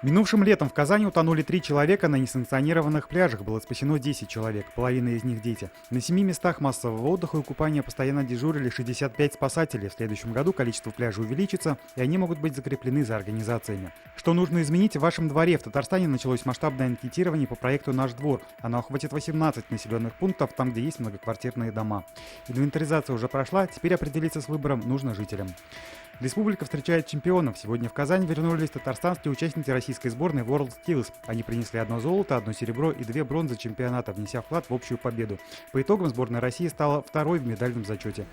Минувшим летом в Казани утонули 3 человека на несанкционированных пляжах. Было спасено 10 человек, половина из них дети. На 7 местах массового отдыха и купания постоянно дежурили 65 спасателей. В следующем году количество пляжей увеличится, и они могут быть закреплены за организациями. Что нужно изменить в вашем дворе? В Татарстане началось масштабное анкетирование по проекту «Наш двор». Оно охватит 18 населенных пунктов, там, где есть многоквартирные дома. Инвентаризация уже прошла, теперь определиться с выбором нужно жителям. Республика встречает чемпионов. Сегодня в Казань вернулись татарстанские участники российской сборной World Skills. Они принесли 1 золото, 1 серебро и 2 бронзы чемпионата, внеся вклад в общую победу. По итогам сборная России стала второй в медальном зачете.